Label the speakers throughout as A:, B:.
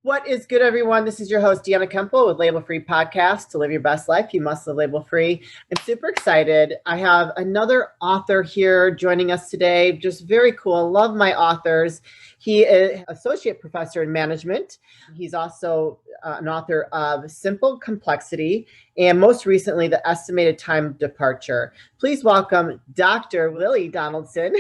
A: What is good, everyone? This is your host, Deanna Kemple with Label Free Podcast. To live your best life, you must live label free. I'm super excited. I have another author here joining us today. Just very cool. Love my authors. He is associate professor in management. He's also an author of Simple Complexity and most recently, The Estimated Time of Departure. Please welcome Dr. Willy Donaldson.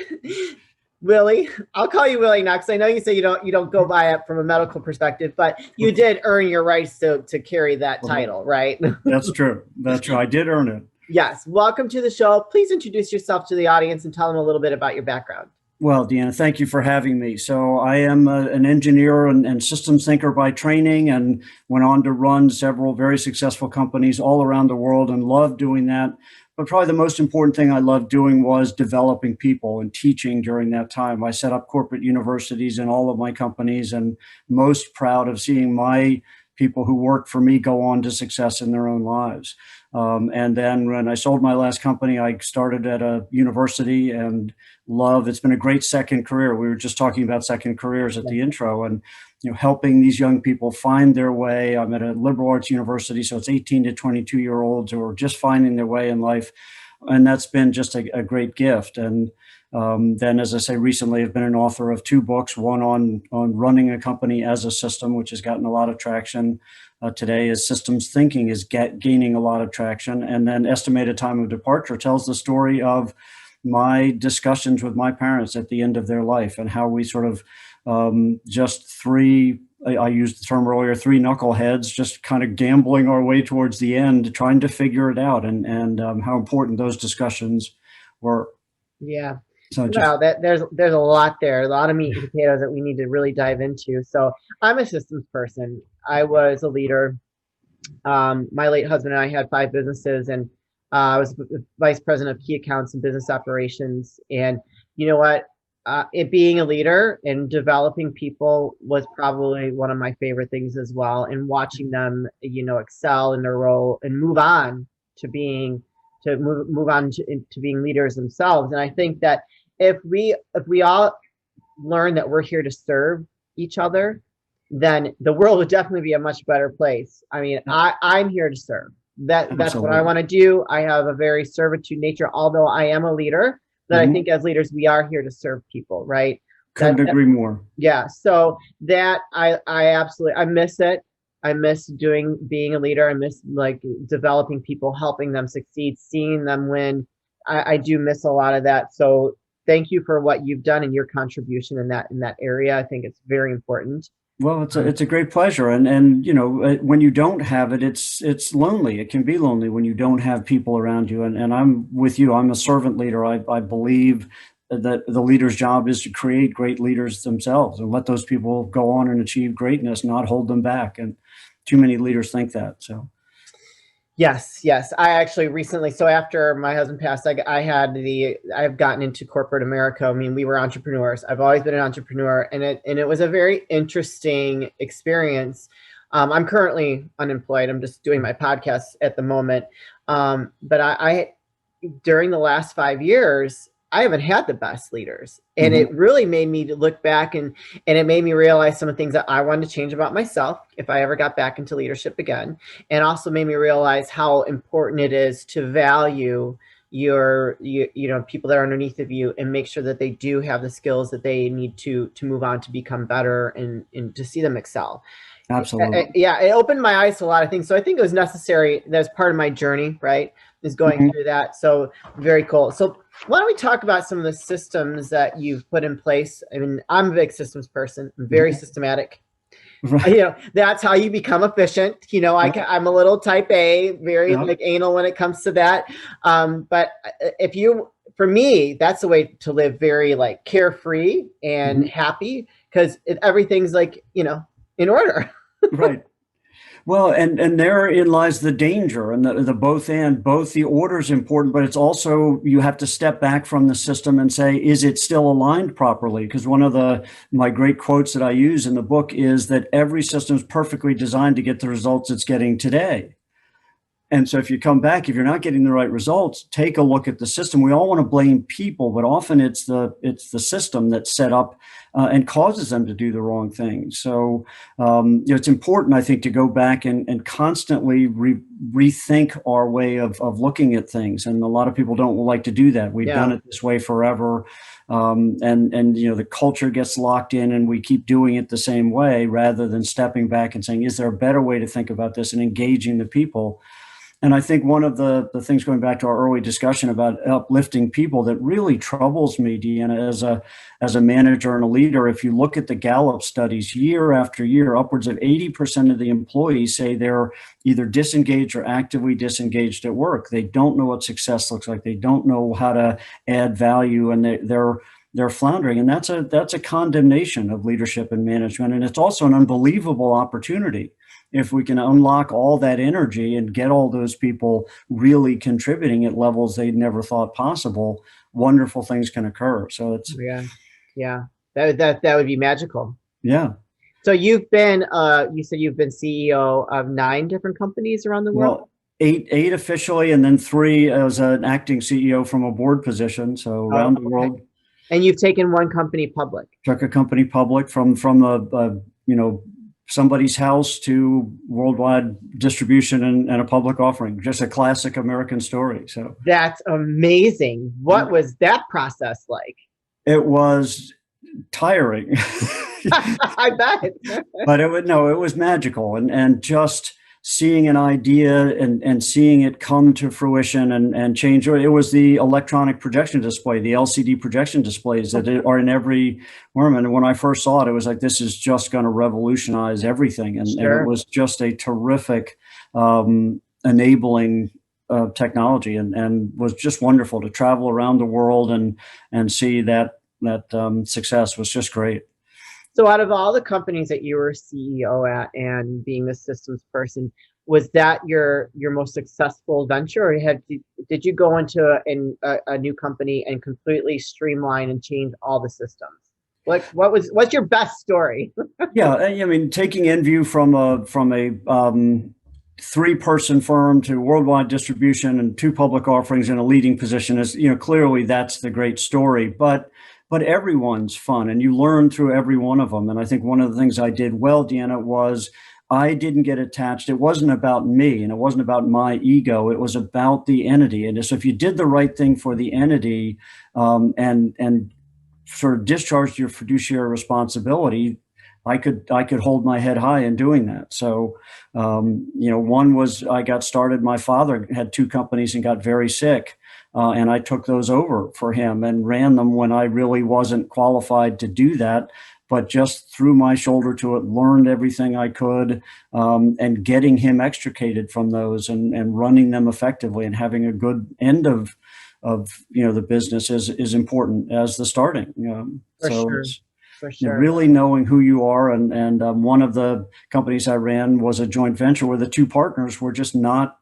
A: Willy, I'll call you Willy now because I know you say you don't go by it from a medical perspective, but you did earn your rights to carry that title, right?
B: That's true. That's true. I did earn it.
A: Yes. Welcome to the show. Please introduce yourself to the audience and tell them a little bit about your background.
B: Well, Deanna, thank you for having me. So I am an engineer and systems thinker by training and went on to run several very successful companies all around the world and loved doing that. But probably the most important thing I loved doing was developing people and teaching during that time. I set up corporate universities in all of my companies and most proud of seeing my people who worked for me go on to success in their own lives. And then when I sold my last company, I started at a university and it's been a great second career. We were just talking about second careers at the intro and, helping these young people find their way. I'm at a liberal arts university, so it's 18 to 22-year-olds who are just finding their way in life. And that's been just a great gift. And then, as I say, recently I've been an author of 2 books, one on running a company as a system, which has gotten a lot of traction. Today is systems thinking is gaining a lot of traction. And then Estimated Time of Departure tells the story of my discussions with my parents at the end of their life and how we sort of just three, I used the term earlier, 3 knuckleheads, just kind of gambling our way towards the end, trying to figure it out and how important those discussions were.
A: Yeah.
B: So
A: wow, there's a lot there, a lot of meat and potatoes that we need to really dive into. So I'm a systems person. I was a leader. My late husband and I had 5 businesses, and I was vice president of key accounts and business operations. And you know what? It being a leader and developing people was probably one of my favorite things as well. And watching them, excel in their role and move on to being leaders themselves. And I think that if we all learn that we're here to serve each other, then the world would definitely be a much better place. I mean, I'm here to serve. That's what I want to do. I have a very servitude nature, although I am a leader. But I think as leaders, we are here to serve people, right?
B: Couldn't agree more.
A: Yeah. So that I absolutely, I miss it. I miss being a leader. I miss developing people, helping them succeed, seeing them win. I do miss a lot of that. So thank you for what you've done and your contribution in that area. I think it's very important.
B: Well, it's a great pleasure. And when you don't have it, it's lonely. It can be lonely when you don't have people around you. And I'm with you. I'm a servant leader. I believe that the leader's job is to create great leaders themselves and let those people go on and achieve greatness, not hold them back. And too many leaders think that. So.
A: Yes. I actually recently, so after my husband passed, I've gotten into corporate America. I mean, we were entrepreneurs. I've always been an entrepreneur, and it was a very interesting experience. I'm currently unemployed. I'm just doing my podcast at the moment. But I during the last 5 years, I haven't had the best leaders. And it really made me look back and it made me realize some of the things that I wanted to change about myself if I ever got back into leadership again. And also made me realize how important it is to value your people that are underneath of you and make sure that they do have the skills that they need to move on to become better and to see them excel.
B: Absolutely.
A: Yeah, it opened my eyes to a lot of things. So I think it was necessary. That's part of my journey, right? Is going through that. So very cool. So why don't we talk about some of the systems that you've put in place? I mean, I'm a big systems person. I'm very systematic. Right. That's how you become efficient. I'm a little type A, very anal when it comes to that. But for me, that's the way to live, very carefree and happy because everything's in order.
B: Right. Well, and therein lies the danger and the both the order is important, but it's also, you have to step back from the system and say, is it still aligned properly? Because one of my great quotes that I use in the book is that every system is perfectly designed to get the results it's getting today. And so if you come back, if you're not getting the right results, take a look at the system. We all want to blame people, but often it's the system that's set up and causes them to do the wrong thing. So it's important, I think, to go back and constantly rethink our way of looking at things. And a lot of people don't like to do that. We've done
A: Yeah.
B: it this way forever. And the culture gets locked in and we keep doing it the same way rather than stepping back and saying, is there a better way to think about this and engaging the people? And I think one of the things, going back to our early discussion about uplifting people, that really troubles me, Deanna, as a manager and a leader, if you look at the Gallup studies year after year, upwards of 80% of the employees say they're either disengaged or actively disengaged at work. They don't know what success looks like. They don't know how to add value, and they're floundering. And that's a condemnation of leadership and management. And it's also an unbelievable opportunity. If we can unlock all that energy and get all those people really contributing at levels they never thought possible, wonderful things can occur. So it's,
A: Yeah. Yeah. That would be magical.
B: yeah.
A: So you've been, you said you've been CEO of 9 different companies around the world?
B: Well, eight officially, and then 3 as an acting CEO from a board position. So
A: Oh,
B: around the
A: okay.
B: world,
A: And you've taken one company public.
B: took a company public from somebody's house to worldwide distribution and a public offering. Just a classic American story. So
A: That's amazing. What was that process like?
B: it was tiring.
A: I bet.
B: But it was magical, and just seeing an idea and seeing it come to fruition and change. It was the electronic projection display, the LCD projection displays that are in every room. And when I first saw it, it was like, this is just going to revolutionize everything. And it was just a terrific enabling technology, and was just wonderful to travel around the world and see that success was just great.
A: So out of all the companies that you were CEO at and being the systems person, was that your most successful venture, or did you go into a new company and completely streamline and change all the systems? What's your best story?
B: Yeah, I mean, taking InView from a 3-person firm to worldwide distribution and 2 public offerings in a leading position is, clearly that's the great story. But everyone's fun, and you learn through every one of them. And I think one of the things I did well, Deanna, was I didn't get attached. It wasn't about me, and it wasn't about my ego. It was about the entity. And so if you did the right thing for the entity, and sort of discharged your fiduciary responsibility, I could hold my head high in doing that. So, one was, I got started. My father had 2 companies and got very sick. And I took those over for him and ran them when I really wasn't qualified to do that, but just threw my shoulder to it, learned everything I could, and getting him extricated from those and running them effectively and having a good end of the business is important as the starting.
A: For
B: So
A: sure.
B: it's,
A: For sure.
B: really knowing who you are. And one of the companies I ran was a joint venture where the 2 partners were just not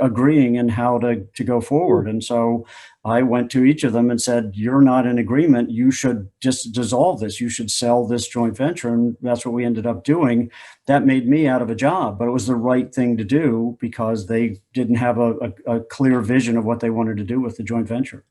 B: agreeing in how to go forward. And so I went to each of them and said, you're not in agreement. You should just dissolve this. You should sell this joint venture. And that's what we ended up doing. That made me out of a job, but it was the right thing to do because they didn't have a clear vision of what they wanted to do with the joint venture.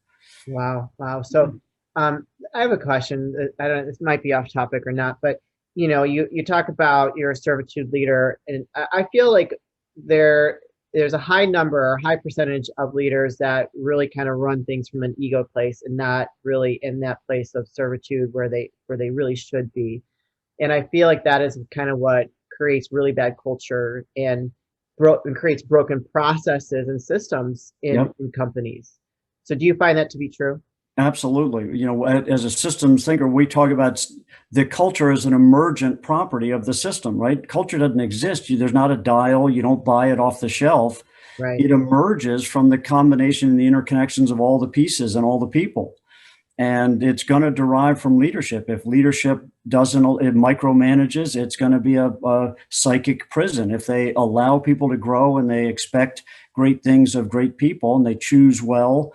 A: Wow. Wow. So I have a question. I don't, this might be off topic or not, but you talk about you're a servitude leader, and I feel like there's a high number or high percentage of leaders that really kind of run things from an ego place and not really in that place of servitude where they really should be. And I feel like that is kind of what creates really bad culture and creates broken processes and systems in companies. So do you find that to be true?
B: Absolutely. As a systems thinker, we talk about the culture as an emergent property of the system, right? Culture doesn't exist. There's not a dial. You don't buy it off the shelf.
A: Right.
B: It emerges from the combination and the interconnections of all the pieces and all the people. And it's going to derive from leadership. If leadership it micromanages, it's going to be a psychic prison. If they allow people to grow and they expect great things of great people and they choose well,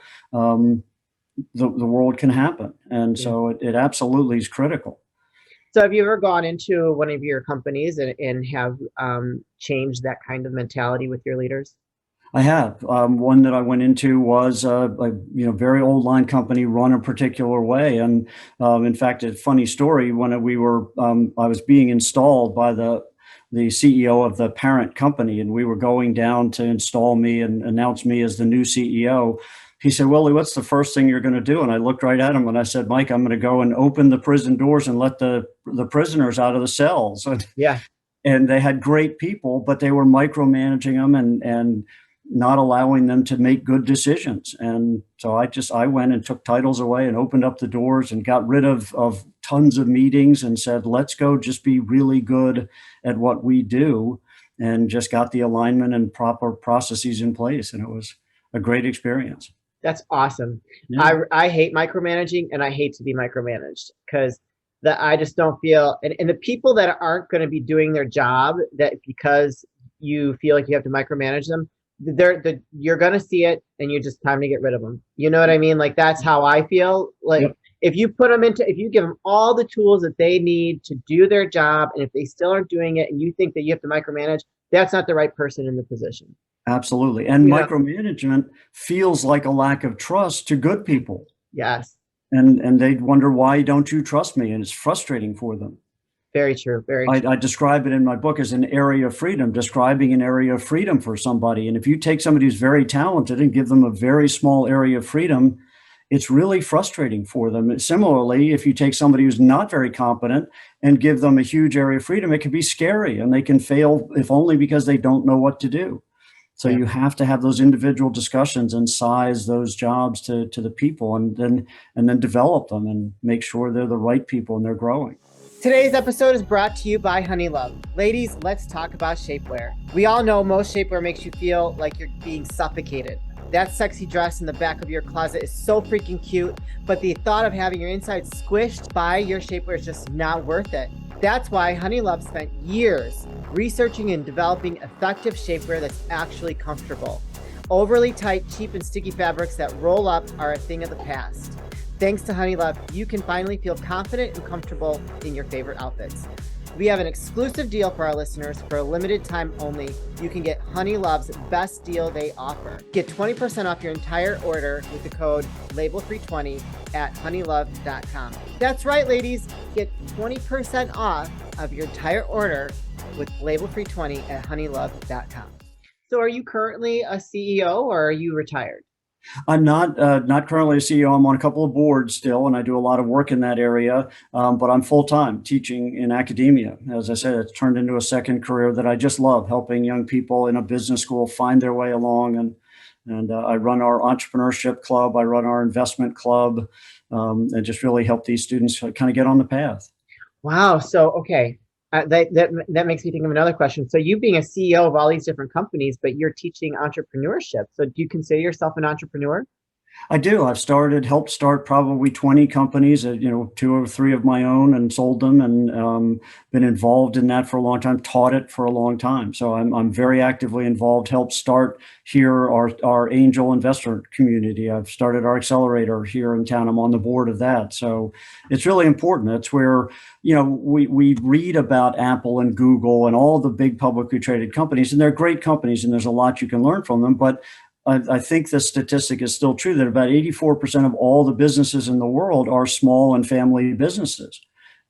B: the world can happen. And so it absolutely is critical.
A: So have you ever gone into one of your companies and have changed that kind of mentality with your leaders?
B: I have. One that I went into was a very old line company run a particular way, and in fact, a funny story. When I was being installed by the CEO of the parent company, and we were going down to install me and announce me as the new CEO. He said, "Willie, what's the first thing you're going to do?" And I looked right at him and I said, "Mike, I'm going to go and open the prison doors and let the prisoners out of the cells."
A: Yeah.
B: And they had great people, but they were micromanaging them and not allowing them to make good decisions. And so I went and took titles away and opened up the doors and got rid of tons of meetings and said, let's go just be really good at what we do, and just got the alignment and proper processes in place. And it was a great experience.
A: That's awesome.
B: Yeah.
A: I hate micromanaging, and I hate to be micromanaged because I just don't feel, and the people that aren't going to be doing their job, that because you feel like you have to micromanage them, you're going to see it, and you just time to get rid of them. You know what I mean? Like, that's how I feel. Like,
B: Yep.
A: if you give them all the tools that they need to do their job, and if they still aren't doing it and you think that you have to micromanage, that's not the right person in the position.
B: Absolutely. And
A: You know?
B: micromanagement feels like a lack of trust to good people.
A: Yes.
B: And they'd wonder, why don't you trust me? And it's frustrating for them.
A: Very true. Very true.
B: I describe it in my book as an area of freedom, describing an area of freedom for somebody. And if you take somebody who's very talented and give them a very small area of freedom, it's really frustrating for them. Similarly, if you take somebody who's not very competent and give them a huge area of freedom, it can be scary, and they can fail if only because they don't know what to do. So you have to have those individual discussions and size those jobs to the people, and then develop them and make sure they're the right people and they're growing.
A: Today's episode is brought to you by Honeylove. Ladies, let's talk about shapewear. We all know most shapewear makes you feel like you're being suffocated. That sexy dress in the back of your closet is so freaking cute, but the thought of having your insides squished by your shapewear is just not worth it. That's why Honeylove spent years researching and developing effective shapewear that's actually comfortable. Overly tight, cheap, and sticky fabrics that roll up are a thing of the past. Thanks to Honeylove, you can finally feel confident and comfortable in your favorite outfits. We have an exclusive deal for our listeners. For a limited time only, you can get Honeylove's best deal they offer. Get 20% off your entire order with the code LABEL320 at honeylove.com. That's right, ladies. Get 20% off of your entire order with LABEL320 at honeylove.com. So are you currently a CEO, or are you retired?
B: I'm not currently a CEO. I'm on a couple of boards still, and I do a lot of work in that area. But I'm full-time teaching in academia. As I said, it's turned into a second career that I just love, helping young people in a business school find their way along. And I run our entrepreneurship club. I run our investment club, and just really help these students kind of get on the path.
A: Wow. So, okay. That makes me think of another question. So you being a CEO of all these different companies, but you're teaching entrepreneurship. So do you consider yourself an entrepreneur?
B: I do. I've helped start probably 20 companies, 2 or 3 of my own, and sold them, and been involved in that for a long time, taught it for a long time. So I'm very actively involved, helped start here our angel investor community. I've started our accelerator here in town. I'm on the board of that. So it's really important. It's where, we read about Apple and Google and all the big publicly traded companies, and they're great companies, and there's a lot you can learn from them. But I think the statistic is still true that about 84% of all the businesses in the world are small and family businesses.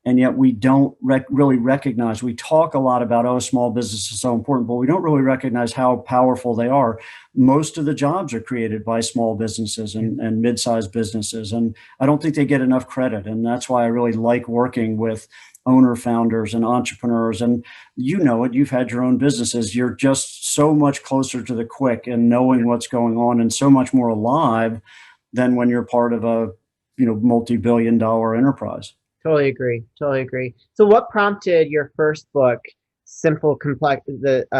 B: And yet we don't really recognize, we talk a lot about, oh, small business is so important, but we don't really recognize how powerful they are. Most of the jobs are created by small businesses and mid-sized businesses. And I don't think they get enough credit. And that's why I really like working with owner founders and entrepreneurs. And you've had your own businesses. You're just so much closer to the quick and knowing what's going on, and so much more alive than when you're part of a multi-billion-dollar enterprise.
A: Totally agree. Totally agree. So what prompted your first book, Simple Complexities?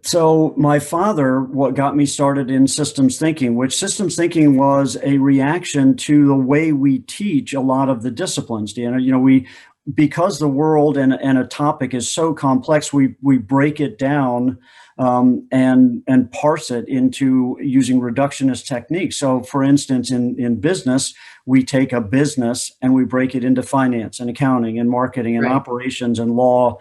B: So my father, what got me started in systems thinking, which systems thinking was a reaction to the way we teach a lot of the disciplines. Because the world and a topic is so complex, we break it down and parse it into using reductionist techniques. So for instance, in business, we take a business and we break it into finance and accounting and marketing and operations and law,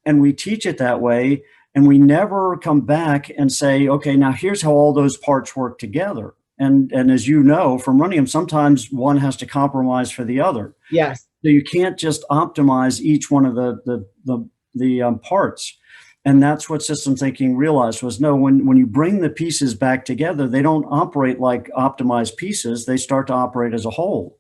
B: and we teach it that way. And we never come back and say, okay, now here's how all those parts work together. And as you know from running them, sometimes one has to compromise for the other.
A: Yes.
B: So you can't just optimize each one of the parts. And that's what system thinking realized was, no, when you bring the pieces back together, they don't operate like optimized pieces. They start to operate as a whole.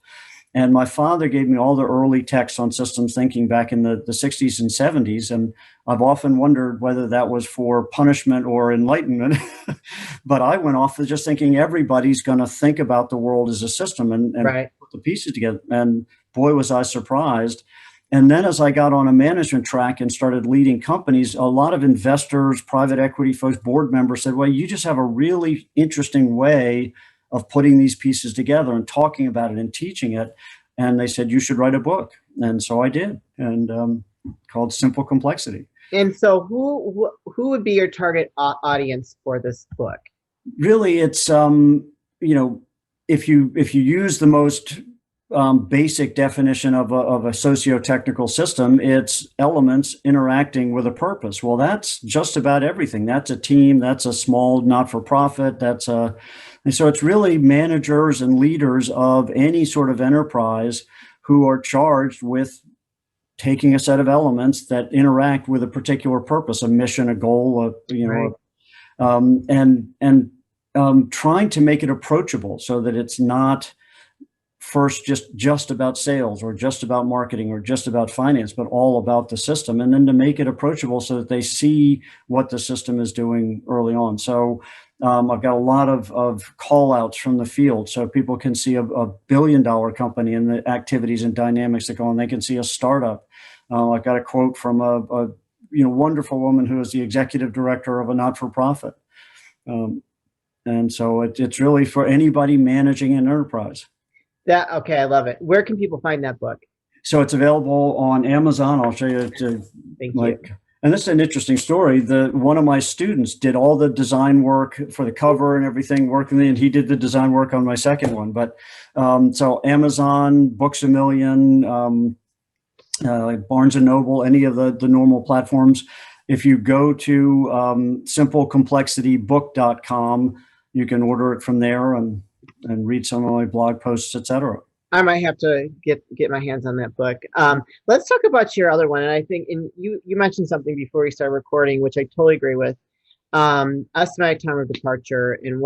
B: And my father gave me all the early texts on systems thinking back in the 60s and 70s. And I've often wondered whether that was for punishment or enlightenment. But I went off of just thinking everybody's going to think about the world as a system and
A: Right.
B: put the pieces together. And boy, was I surprised. And then as I got on a management track and started leading companies, a lot of investors, private equity folks, board members said, well, you just have a really interesting way of putting these pieces together and talking about it and teaching it. And they said, you should write a book. And so I did, and called Simple Complexity.
A: And so who would be your target audience for this book?
B: Really, it's, if you use the most basic definition of a socio-technical system, it's elements interacting with a purpose. Well, that's just about everything. That's a team, that's a small not-for-profit, and so it's really managers and leaders of any sort of enterprise who are charged with taking a set of elements that interact with a particular purpose, a mission, a goal, trying to make it approachable so that it's not first just about sales or just about marketing or just about finance, but all about the system, and then to make it approachable so that they see what the system is doing early on. So I've got a lot of call outs from the field so people can see a billion-dollar company and the activities and dynamics that go on. They can see a startup. I've got a quote from a wonderful woman who is the executive director of a not-for-profit. And so it's really for anybody managing an enterprise.
A: Okay, I love it. Where can people find that book?
B: So it's available on Amazon. I'll show you.
A: Thank you.
B: And this is an interesting story. One of my students did all the design work for the cover and everything, working, and he did the design work on my second one. But so Amazon, Books A Million, like Barnes and Noble, any of the normal platforms. If you go to simplecomplexitybook.com, you can order it from there and read some of my blog posts, etc.
A: I might have to get my hands on that book. Let's talk about your other one. And I think you mentioned something before we started recording, which I totally agree with. Estimated time of departure and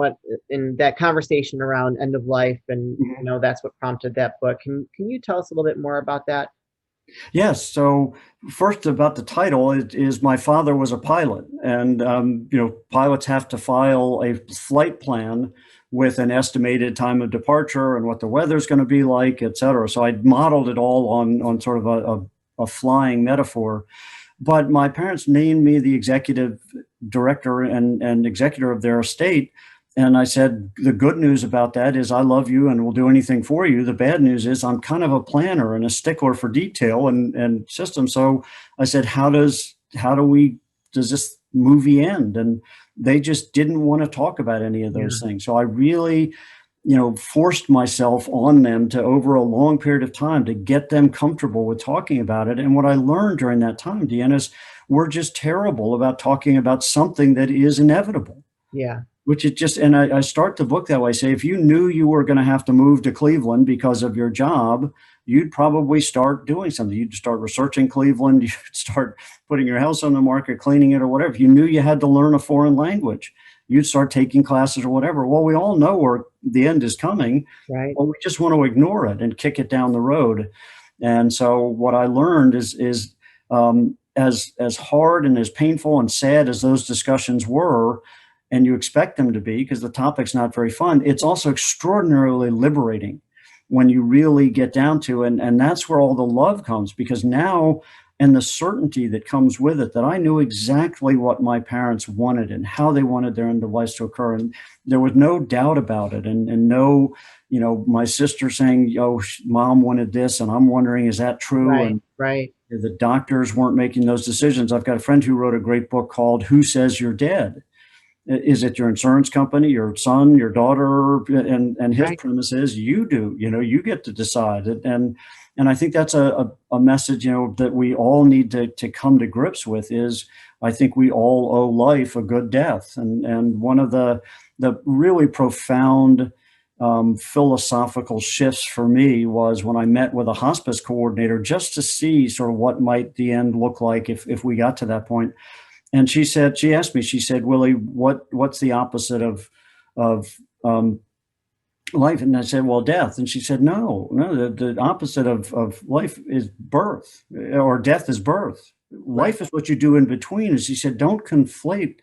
A: that conversation around end of life, and that's what prompted that book. Can you tell us a little bit more about that?
B: Yes. So first about the title, it is my father was a pilot, and pilots have to file a flight plan with an estimated time of departure and what the weather's going to be like, et cetera. So I modeled it all on sort of a flying metaphor. But my parents named me the executive director and executor of their estate. And I said, the good news about that is I love you and will do anything for you. The bad news is I'm kind of a planner and a stickler for detail and systems. So I said, does this movie end? And they just didn't want to talk about any of those things. So I really, forced myself on them to, over a long period of time, to get them comfortable with talking about it. And what I learned during that time, Deanna, is we're just terrible about talking about something that is inevitable.
A: Yeah.
B: Which it just, and I start the book that way. Say, if you knew you were going to have to move to Cleveland because of your job, you'd probably start doing something. You'd start researching Cleveland. You'd start putting your house on the market, cleaning it or whatever. If you knew you had to learn a foreign language, you'd start taking classes or whatever. Well, we all know where the end is coming.
A: Right.
B: Well, we just want to ignore it and kick it down the road. And so what I learned is as hard and as painful and sad as those discussions were, and you expect them to be because the topic's not very fun, it's also extraordinarily liberating when you really get down to it. And that's where all the love comes, because now, and the certainty that comes with it, that I knew exactly what my parents wanted and how they wanted their end of life to occur. And there was no doubt about it. And no, my sister saying, mom wanted this. And I'm wondering, is that true?
A: Right,
B: and
A: right.
B: The doctors weren't making those decisions. I've got a friend who wrote a great book called Who Says You're Dead? Is it your insurance company, your son, your daughter? And his premise is you do, you get to decide it. And And I think that's a message, that we all need to come to grips with is I think we all owe life a good death. And one of the really profound philosophical shifts for me was when I met with a hospice coordinator just to see sort of what might the end look like if we got to that point. And she asked me, she said, Willie, what's the opposite of life? And I said, well, death. And she said, no, the opposite of life is birth, or death is birth. Life is what you do in between. And she said, don't conflate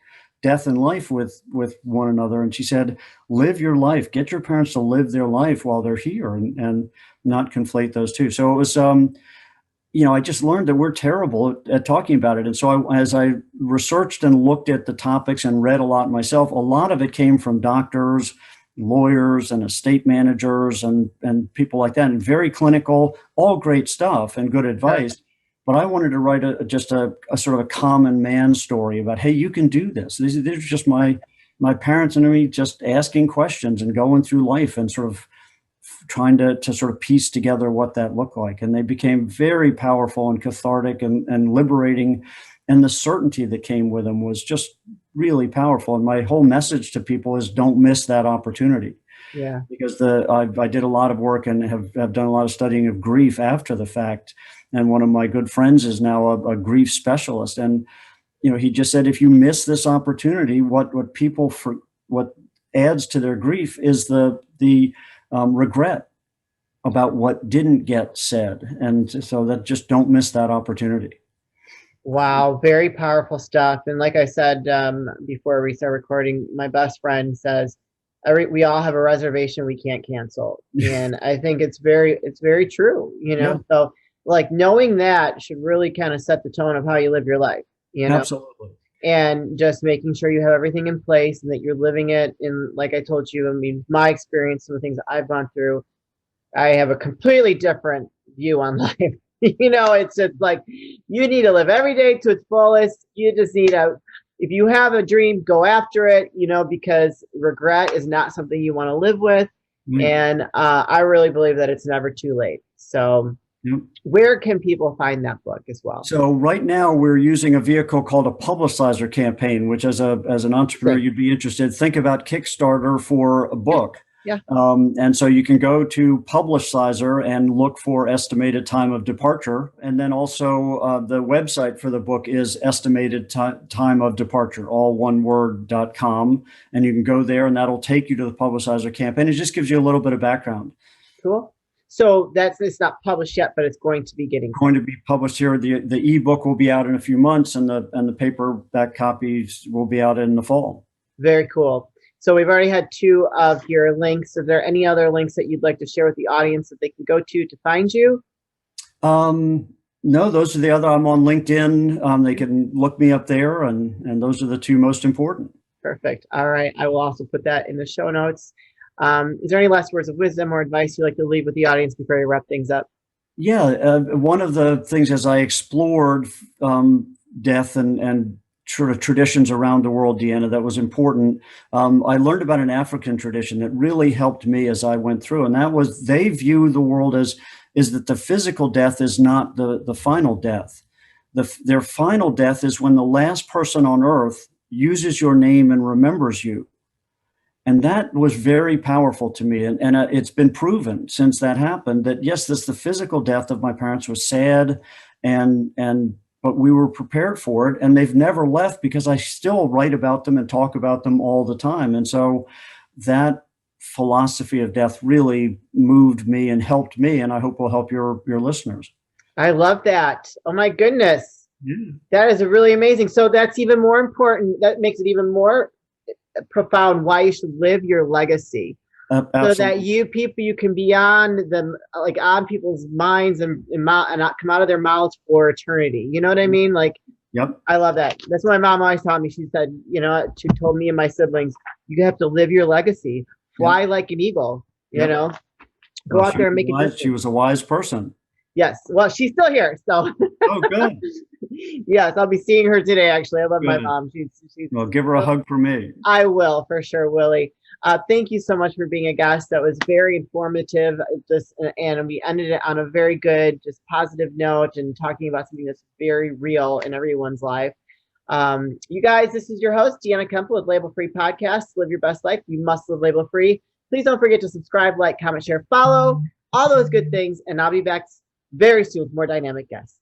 B: death and life with one another. And she said, live your life, get your parents to live their life while they're here, and not conflate those two. So it was, I just learned that we're terrible at talking about it. And so as I researched and looked at the topics and read a lot myself, a lot of it came from doctors, lawyers, and estate managers and people like that, and very clinical, all great stuff and good advice. But I wanted to write just a sort of a common man story about, hey, you can do this. These are just my parents and me just asking questions and going through life and sort of trying to sort of piece together what that looked like. And they became very powerful and cathartic and liberating. And the certainty that came with them was just really powerful. And my whole message to people is don't miss that opportunity.
A: Yeah. Because
B: I did a lot of work and have done a lot of studying of grief after the fact. And one of my good friends is now a grief specialist. And, he just said, if you miss this opportunity, what adds to their grief is the regret about what didn't get said. And so that just don't miss that opportunity.
A: Wow. Very powerful stuff. And like I said, before we start recording, my best friend says, we all have a reservation we can't cancel. And I think it's very true,
B: Yeah.
A: So like knowing that should really kind of set the tone of how you live your life,
B: Absolutely.
A: And just making sure you have everything in place and that you're living it in, like I told you, I mean, my experience and the things I've gone through, I have a completely different view on life. It's just like, you need to live every day to its fullest. You just need if you have a dream, go after it, because regret is not something you want to live with. And I really believe that it's never too late. So where can people find that book as well?
B: So right now we're using a vehicle called a publicizer campaign, which as an entrepreneur, you'd be interested. Think about Kickstarter for a book.
A: Yeah.
B: And so you can go to Publicizer and look for estimated time of departure. And then also the website for the book is estimated time of departure, all one word.com. And you can go there and that'll take you to the Publicizer campaign. It just gives you a little bit of background.
A: Cool. So it's not published yet, but it's going to be
B: going to be published here. The ebook will be out in a few months, and the paperback copies will be out in the fall. Very
A: cool. So we've already had 2 of your links. Are there any other links that you'd like to share with the audience that they can go to find you?
B: No, those are the other. I'm on LinkedIn. They can look me up there, and those are the 2 most important.
A: Perfect. All right. I will also put that in the show notes. Is there any last words of wisdom or advice you'd like to leave with the audience before you wrap things up?
B: Yeah, one of the things as I explored death and sort of traditions around the world, Deanna, that was important. I learned about an African tradition that really helped me as I went through, and that was they view the world as that the physical death is not the final death. Their final death is when the last person on earth uses your name and remembers you. And that was very powerful to me. And it's been proven since that happened that, yes, the physical death of my parents was sad, but we were prepared for it. And they've never left because I still write about them and talk about them all the time. And so that philosophy of death really moved me and helped me. And I hope will help your listeners.
A: I love that. Oh, my goodness.
B: Yeah.
A: That is really amazing. So that's even more important. That makes it even more profound why you should live your legacy, so that you can be on them, like on people's minds and not come out of their mouths for eternity. You know what I mean? Like,
B: yep.
A: I love that. That's what my mom always taught me. She said, she told me and my siblings, you have to live your legacy, fly like an eagle, go out there and make it.
B: She was a wise person.
A: Yes. Well, she's still here. So.
B: Oh, good.
A: Yes, I'll be seeing her today. Actually, I love my mom. She's.
B: Well, give her a hug for me.
A: I will, for sure, Willie. Thank you so much for being a guest. That was very informative. And we ended it on a very good, just positive note and talking about something that's very real in everyone's life. You guys, this is your host, Deanna Kemple with Label Free Podcast. Live your best life. You must live label free. Please don't forget to subscribe, like, comment, share, follow, all those good things. And I'll be back very soon with more dynamic guests.